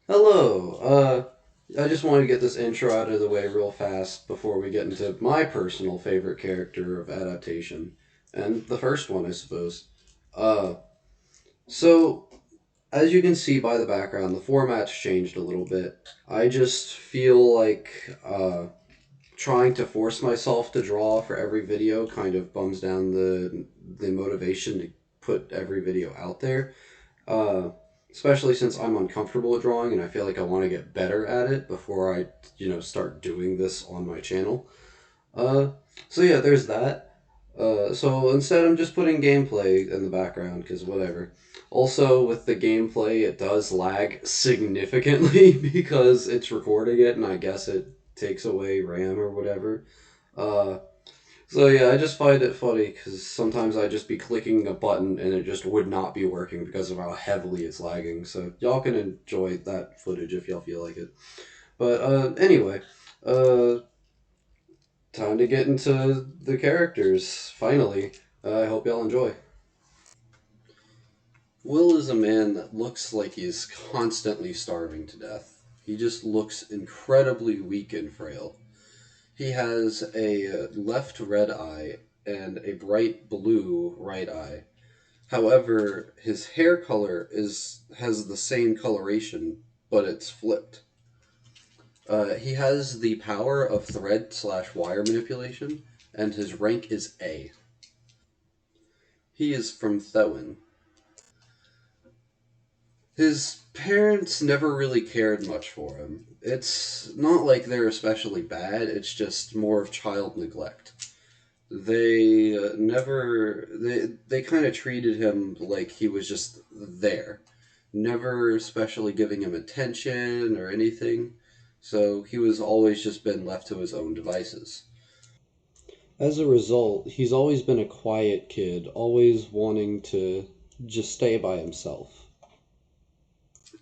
Hello. I just wanted to get this intro out of the way real fast before we get into my personal favorite character of adaptation, and the first one, I suppose. Uh, so as you can see by the background, the format's changed a little bit. I just feel like trying to force myself to draw for every video kind of bums down the motivation to put every video out there. Uh, Especially since I'm uncomfortable at drawing and I feel like I want to get better at it before I start doing this on my channel. Uh, so yeah, there's that. So instead, I'm just putting gameplay in the background because whatever. Also, with the gameplay, it does lag significantly because it's recording it, and I guess it takes away RAM or whatever. Uh, so yeah, I just find it funny because sometimes I just be clicking a button and it just would not be working because of how heavily it's lagging. So y'all can enjoy that footage if y'all feel like it. But anyway, uh, time to get into the characters. Finally, I hope y'all enjoy. Will is a man that looks like he's constantly starving to death. He just looks incredibly weak and frail. He has a left red eye and a bright blue right eye. However, his hair color is has the same coloration, but it's flipped. He has the power of thread/wire manipulation, and his rank is A. He is from Thewin. His parents never really cared much for him. It's not like they're especially bad, it's just more of child neglect. They kind of treated him like he was just there, never especially giving him attention or anything. So he was always just been left to his own devices. As a result, he's always been a quiet kid, always wanting to just stay by himself.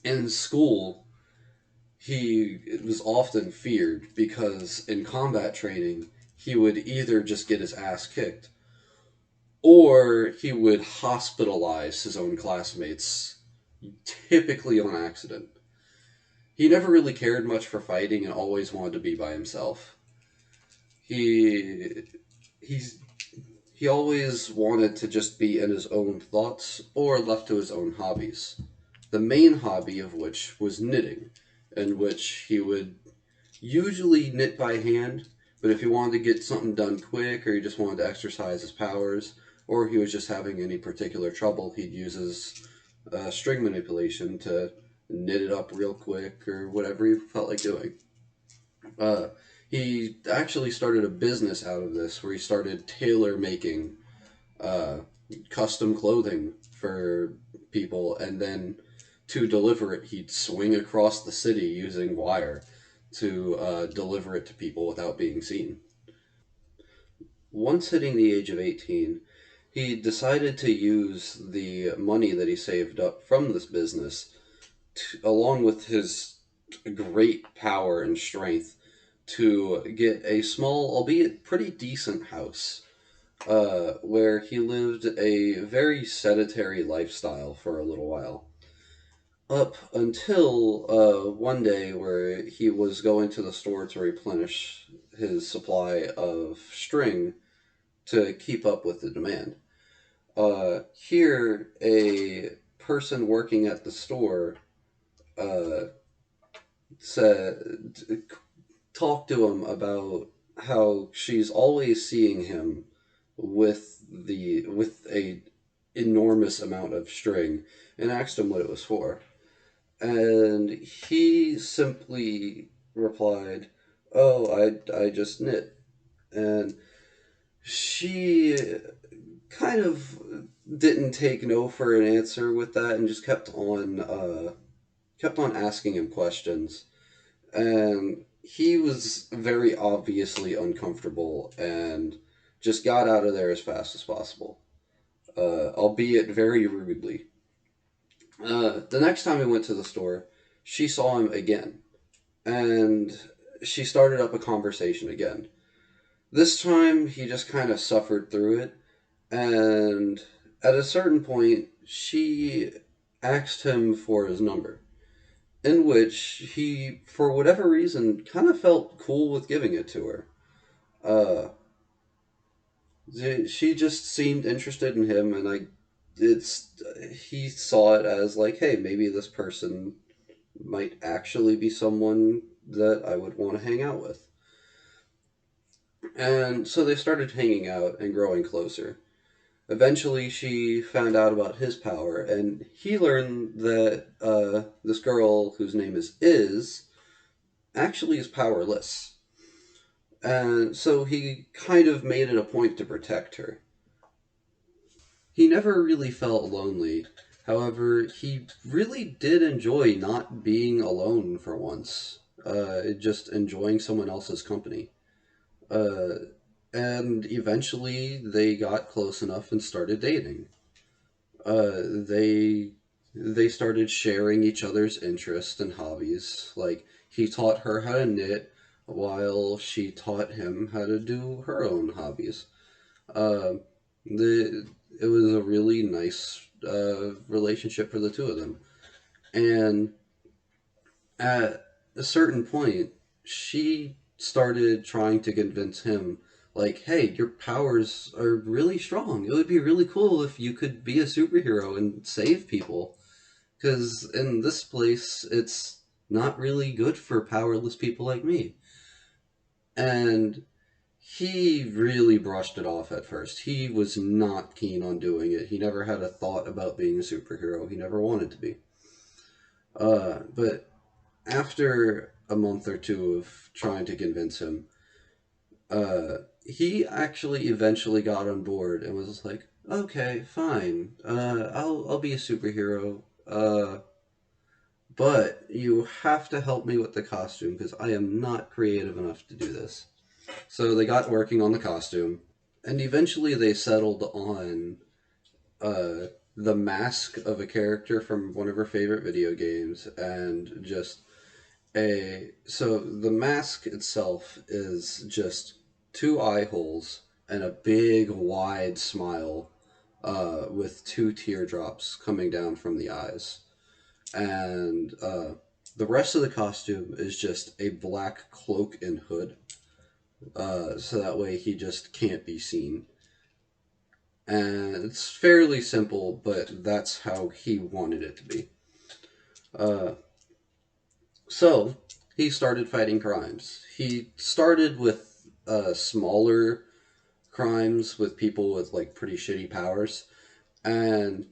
In school, he was often feared because in combat training, he would either just get his ass kicked or he would hospitalize his own classmates, typically on accident. He never really cared much for fighting and always wanted to be by himself. He he's he always wanted to just be in his own thoughts or left to his own hobbies. The main hobby of which was knitting, in which he would usually knit by hand, but if he wanted to get something done quick or he just wanted to exercise his powers or he was just having any particular trouble, he'd use his string manipulation to knit it up real quick or whatever he felt like doing. Uh, he actually started a business out of this where he started tailor making uh, custom clothing for people, and then to deliver it, he'd swing across the city using wire to deliver it to people without being seen. Once hitting the age of 18, he decided to use the money that he saved up from this business, along with his great power and strength, to get a small, albeit pretty decent house where he lived a very sedentary lifestyle for a little while. Up until one day where he was going to the store to replenish his supply of string to keep up with the demand. Here, a person working at the store uh, said, talked to him about how she's always seeing him with a enormous amount of string, and asked him what it was for. And he simply replied, "Oh, I just knit." And she kind of didn't take no for an answer with that, and just kept on asking him questions. And he was very obviously uncomfortable and just got out of there as fast as possible, albeit very rudely. The next time we went to the store, she saw him again, and she started up a conversation again. This time, he just kind of suffered through it, and at a certain point, she asked him for his number. in which he, for whatever reason, kind of felt cool with giving it to her. Uh, she just seemed interested in him, and it's he saw it as like, hey, maybe this person might actually be someone that I would want to hang out with. And so they started hanging out and growing closer. Eventually, she found out about his power, and he learned that this girl, whose name is actually is powerless. And so he kind of made it a point to protect her. He never really felt lonely. However, he really did enjoy not being alone for once, just enjoying someone else's company. Uh, and eventually, they got close enough and started dating. uh, they they started sharing each other's interests and hobbies. Like he taught her how to knit, while she taught him how to do her own hobbies. Uh, the it was a really nice relationship for the two of them. And at a certain point, she started trying to convince him, like, hey, your powers are really strong. It would be really cool if you could be a superhero and save people. Because in this place, it's not really good for powerless people like me. And he really brushed it off at first. He was not keen on doing it. He never had a thought about being a superhero. He never wanted to be. But after a month or two of trying to convince him, he actually eventually got on board and was like, "Okay, fine. I'll be a superhero. But you have to help me with the costume because I am not creative enough to do this." So they got working on the costume, and eventually they settled on uh, the mask of a character from one of her favorite video games, and just a so the mask itself is just two eye holes and a big wide smile with two teardrops coming down from the eyes, and the rest of the costume is just a black cloak and hood, so that way he just can't be seen. And it's fairly simple, but that's how he wanted it to be. Uh, so he started fighting crimes. He started with smaller crimes with people with like pretty shitty powers, and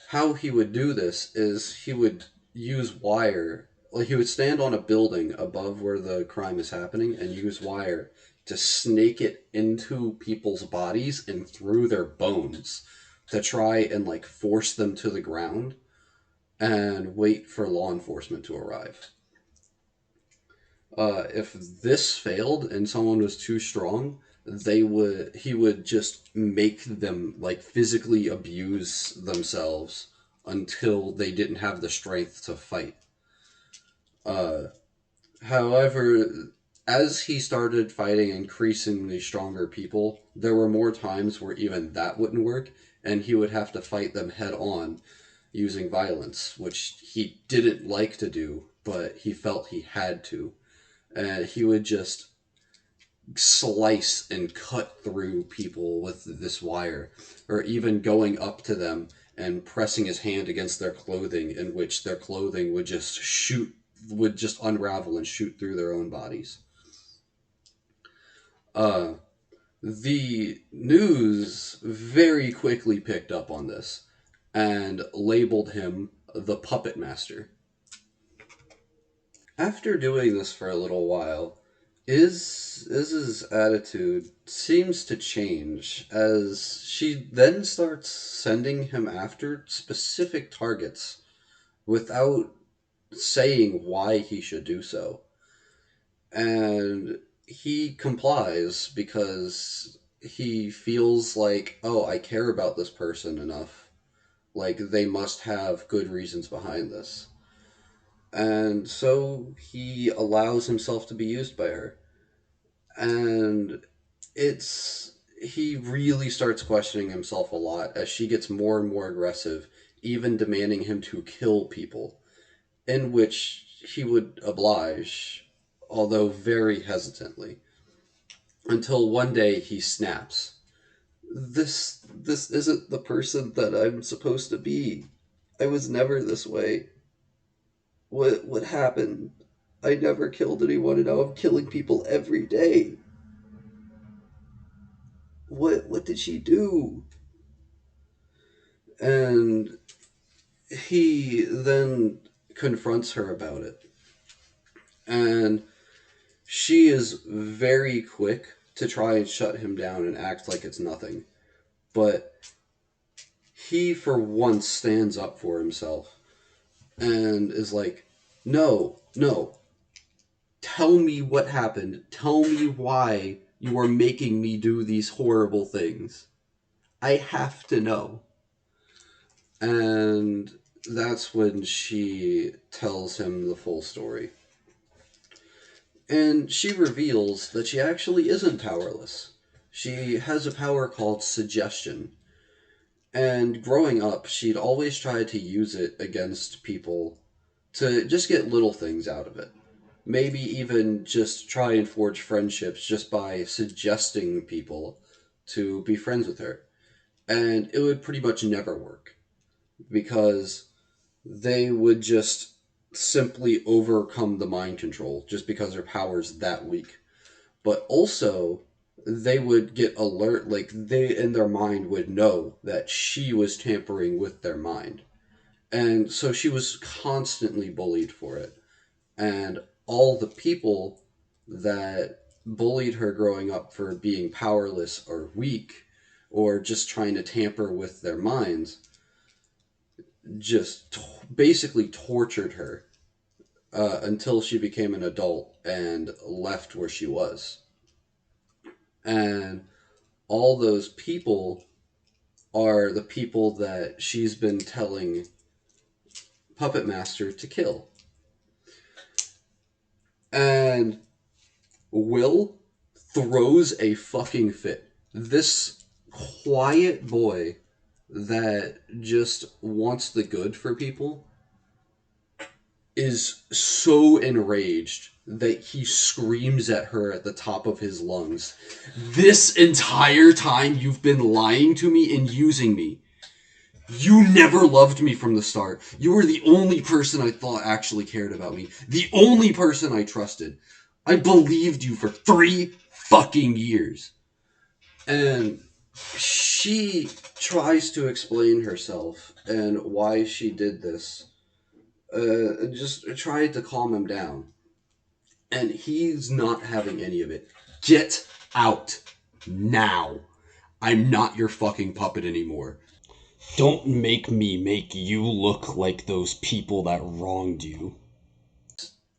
how he would do this is he would use wire. Like he would stand on a building above where the crime is happening and use wire to snake it into people's bodies and through their bones to try and like force them to the ground and wait for law enforcement to arrive. If this failed and someone was too strong, they would he would just make them like physically abuse themselves until they didn't have the strength to fight. Uh, However, as he started fighting increasingly stronger people, there were more times where even that wouldn't work, and he would have to fight them head on using violence, which he didn't like to do, but he felt he had to. And he would just slice and cut through people with this wire, or even going up to them and pressing his hand against their clothing, in which their clothing would just unravel and shoot through their own bodies. Uh, the news very quickly picked up on this and labeled him the Puppet Master. After doing this for a little while, Iz's attitude seems to change as she then starts sending him after specific targets without saying why he should do so. And he complies because he feels like, oh, I care about this person enough. Like, they must have good reasons behind this. And so he allows himself to be used by her. And it's he really starts questioning himself a lot as she gets more and more aggressive, even demanding him to kill people. in which he would oblige, although very hesitantly, until one day he snaps. This isn't the person that I'm supposed to be. I was never this way. What happened? I never killed anyone and now I'm killing people every day. What did she do? And he then confronts her about it. And she is very quick to try and shut him down and act like it's nothing. But he, for once, stands up for himself and is like, no, no, tell me what happened. Tell me why you are making me do these horrible things. I have to know. And that's when she tells him the full story. And she reveals that she actually isn't powerless. She has a power called suggestion. And growing up, she'd always tried to use it against people to just get little things out of it. Maybe even just try and forge friendships just by suggesting people to be friends with her. And it would pretty much never work because they would just simply overcome the mind control just because their power's that weak. But also, they would get alert, like they in their mind would know that she was tampering with their mind. And so she was constantly bullied for it. And all the people that bullied her growing up for being powerless or weak or just trying to tamper with their minds just basically tortured her until she became an adult and left where she was. And all those people are the people that she's been telling Puppet Master to kill. And Will throws a fucking fit. This quiet boy that just wants the good for people is so enraged that he screams at her at the top of his lungs. This entire time you've been lying to me and using me. You never loved me from the start. You were the only person I thought actually cared about me. The only person I trusted. I believed you for 3 fucking years. And she tries to explain herself and why she did this. Just tried to calm him down. And he's not having any of it. Get out now. I'm not your fucking puppet anymore. Don't make me make you look like those people that wronged you.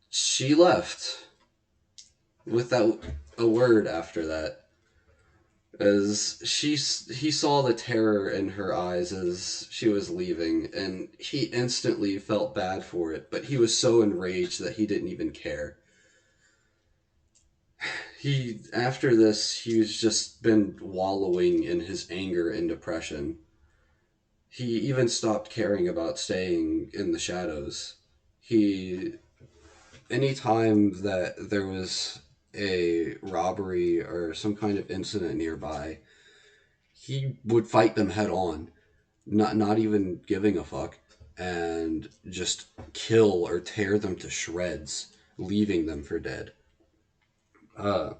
She left without a word after that. As he saw the terror in her eyes as she was leaving, and he instantly felt bad for it, but he was so enraged that he didn't even care. After this, he's just been wallowing in his anger and depression. He even stopped caring about staying in the shadows. He, anytime that there was a robbery or some kind of incident nearby, he would fight them head on, not even giving a fuck, and just kill or tear them to shreds, leaving them for dead. Uh,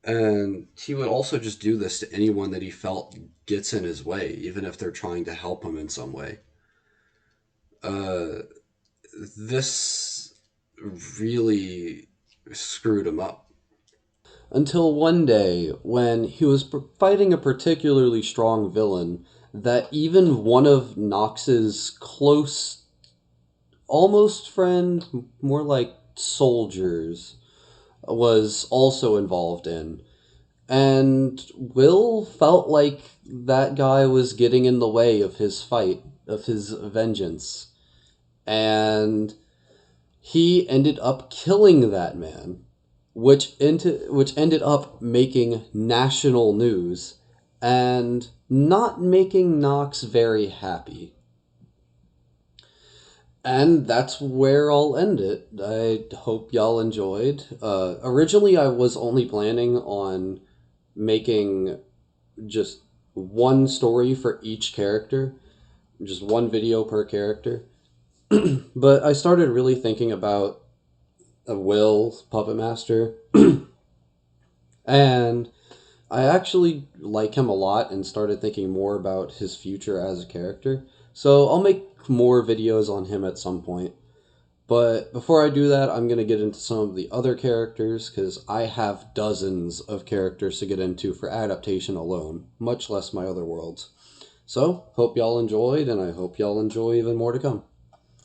and he would also just do this to anyone that he felt gets in his way, even if they're trying to help him in some way. Uh, this really screwed him up. Until one day, when he was fighting a particularly strong villain, that even one of Nox's close, almost friend, more like soldiers, was also involved in. And Will felt like that guy was getting in the way of his fight, of his vengeance. And he ended up killing that man, which ended up making national news and not making Knox very happy. And that's where I'll end it. I hope y'all enjoyed. Originally, I was only planning on making just one story for each character, just one video per character. But I started really thinking about a Will Puppet Master, and I actually like him a lot and started thinking more about his future as a character. So I'll make more videos on him at some point. But before I do that, I'm going to get into some of the other characters because I have dozens of characters to get into for adaptation alone, much less my other worlds. So, hope y'all enjoyed, and I hope y'all enjoy even more to come.